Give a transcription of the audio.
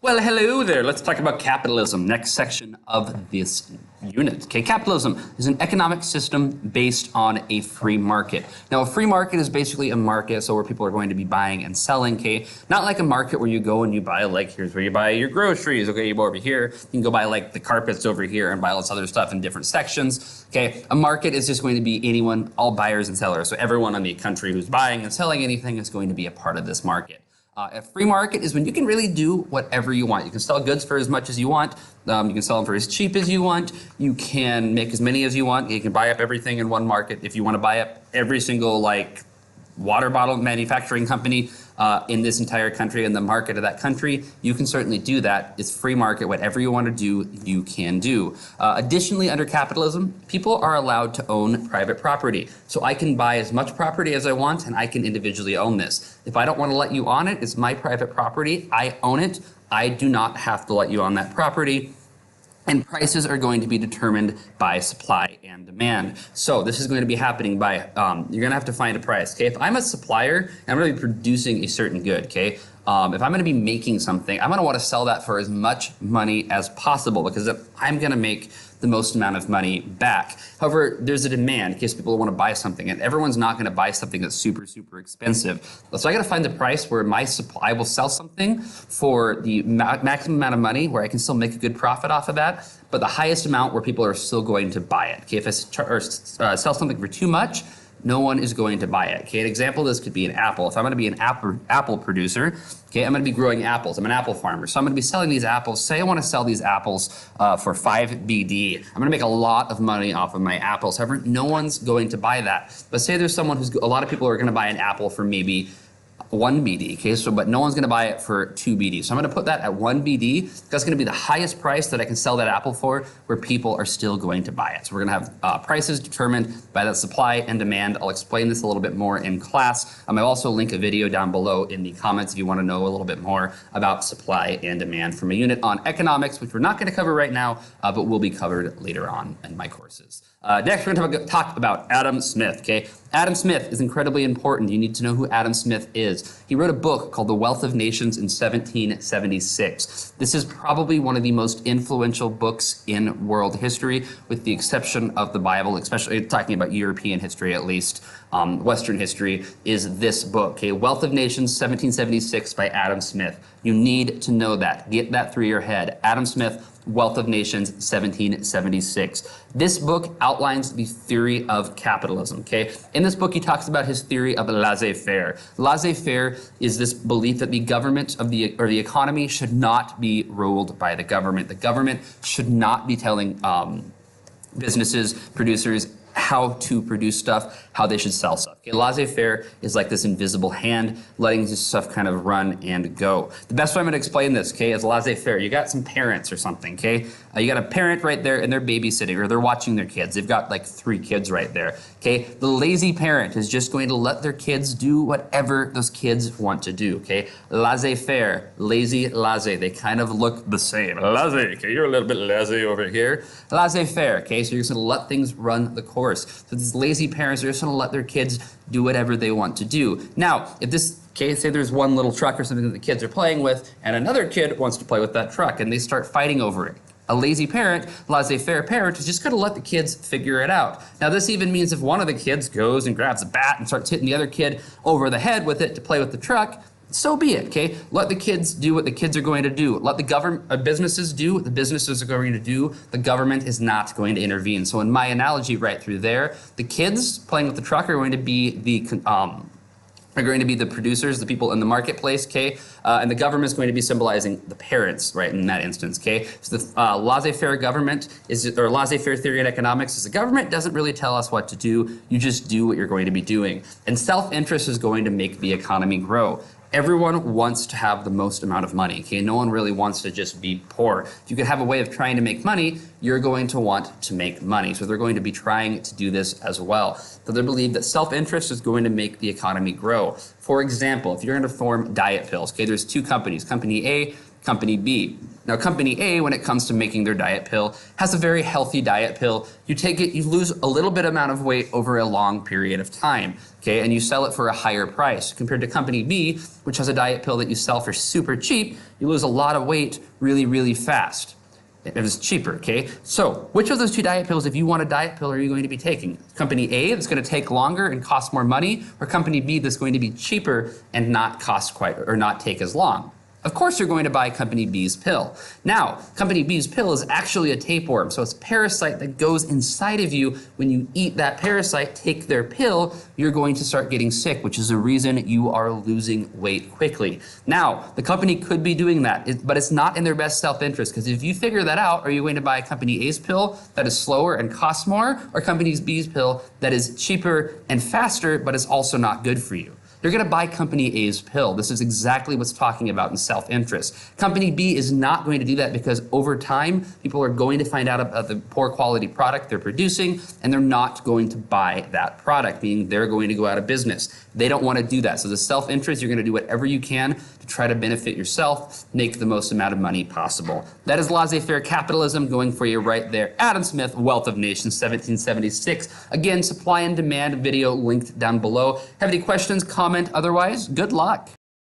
Well, hello there. Let's talk about capitalism. Next section of this unit. Okay, capitalism is an economic system based on a free market. Now, a free market is basically a market, so where people are going to be buying and selling. Okay, not like a market where you go and you buy, like, here's where you buy your groceries. Okay, you go over here. You can go buy like the carpets over here and buy all this other stuff in different sections. Okay, a market is just going to be anyone, all buyers and sellers. So everyone in the country who's buying and selling anything is going to be a part of this market. A free market is when you can really do whatever you want. You can sell goods for as much as you want. You can sell them for as cheap as you want. You can make as many as you want. You can buy up everything in one market. If you want to buy up every single like water bottle manufacturing company in this entire country and the market of that country, you can certainly do that. It's free market. Whatever you want to do, you can do. Additionally, under capitalism, people are allowed to own private property. So I can buy as much property as I want and I can individually own this. If I don't want to let you on it, it's my private property. I own it. I do not have to let you on that property. And prices are going to be determined by supply and demand. So this is going to be happening by, you're going to have to find a price. Okay, if I'm a supplier, and I'm going to be producing a certain good. Okay, if I'm going to be making something, I'm going to want to sell that for as much money as possible because I'm going to make the most amount of money back. However, there's a demand in case people want to buy something, and everyone's not going to buy something that's super, super expensive. So I got to find the price where I will sell something for the maximum amount of money where I can still make a good profit off of that, but the highest amount where people are still going to buy it. Okay, if I sell something for too much, no one is going to buy it. Okay, an example of this could be an apple. If I'm going to be an apple producer, okay, I'm going to be growing apples. I'm an apple farmer, so I'm going to be selling these apples. Say I want to sell these apples for 5 BD. I'm going to make a lot of money off of my apples. However, no one's going to buy that. But say there's a lot of people are going to buy an apple for maybe 1 BD, okay, but no one's going to buy it for 2 BD. So I'm going to put that at 1 BD. That's going to be the highest price that I can sell that apple for where people are still going to buy it. So we're going to have prices determined by that supply and demand. I'll explain this a little bit more in class. I'll also link a video down below in the comments if you want to know a little bit more about supply and demand from a unit on economics, which we're not going to cover right now, but will be covered later on in my courses. Next, we're going to talk about Adam Smith. Okay, Adam Smith is incredibly important. You need to know who Adam Smith is. He wrote a book called The Wealth of Nations in 1776. This is probably one of the most influential books in world history, with the exception of the Bible, especially talking about European history at least. Western history is this book. Okay, Wealth of Nations, 1776 by Adam Smith. You need to know that. Get that through your head. Adam Smith, Wealth of Nations, 1776. This book outlines the theory of capitalism, okay? In this book, he talks about his theory of laissez-faire. Laissez-faire is this belief that the government or the economy should not be ruled by the government. The government should not be telling businesses, producers, how to produce stuff, how they should sell stuff. Okay, laissez-faire is like this invisible hand letting this stuff kind of run and go. The best way I'm going to explain this, okay, is laissez-faire. You got some parents or something, okay? You got a parent right there and they're babysitting or they're watching their kids. They've got like 3 kids right there, okay? The lazy parent is just going to let their kids do whatever those kids want to do, okay? Laissez-faire, lazy, laissez. They kind of look the same. Laissez, okay, you're a little bit lazy over here. Laissez-faire, okay, so you're just going to let things run the course. So these lazy parents are just going to let their kids do whatever they want to do. Now, if this, okay, say there's one little truck or something that the kids are playing with, and another kid wants to play with that truck, and they start fighting over it. A lazy parent, laissez-faire parent, is just going to let the kids figure it out. Now, this even means if one of the kids goes and grabs a bat and starts hitting the other kid over the head with it to play with the truck, so be it, okay? Let the kids do what the kids are going to do. Let the businesses do what the businesses are going to do. The government is not going to intervene. So in my analogy right through there, the kids playing with the truck are going to be the producers, the people in the marketplace, okay? And the government is going to be symbolizing the parents, right, in that instance, okay? So the laissez-faire government or laissez-faire theory in economics is the government doesn't really tell us what to do. You just do what you're going to be doing. And self-interest is going to make the economy grow. Everyone wants to have the most amount of money, okay? No one really wants to just be poor. If you could have a way of trying to make money, you're going to want to make money. So they're going to be trying to do this as well. So they believe that self-interest is going to make the economy grow. For example, if you're going to form diet pills, okay, there's 2 companies, company A, company B. Now, company A, when it comes to making their diet pill, has a very healthy diet pill. You take it, you lose a little bit amount of weight over a long period of time, okay? And you sell it for a higher price. Compared to company B, which has a diet pill that you sell for super cheap, you lose a lot of weight really, really fast. It is cheaper, okay? So which of those two diet pills, if you want a diet pill, are you going to be taking? Company A that's going to take longer and cost more money, or company B that's going to be cheaper and not cost quite, or not take as long? Of course you're going to buy company B's pill. Now, company B's pill is actually a tapeworm, so it's a parasite that goes inside of you. When you eat that parasite, take their pill, you're going to start getting sick, which is the reason you are losing weight quickly. Now, the company could be doing that, but it's not in their best self-interest, because if you figure that out, are you going to buy company A's pill that is slower and costs more, or company B's pill that is cheaper and faster, but is also not good for you? You're going to buy company A's pill. This is exactly what's talking about in self-interest. Company B is not going to do that because over time, people are going to find out about the poor quality product they're producing, and they're not going to buy that product, meaning they're going to go out of business. They don't want to do that. So the self-interest, you're going to do whatever you can to try to benefit yourself, make the most amount of money possible. That is laissez-faire capitalism going for you right there. Adam Smith, Wealth of Nations, 1776. Again, supply and demand video linked down below. Have any questions, comment? Otherwise, good luck.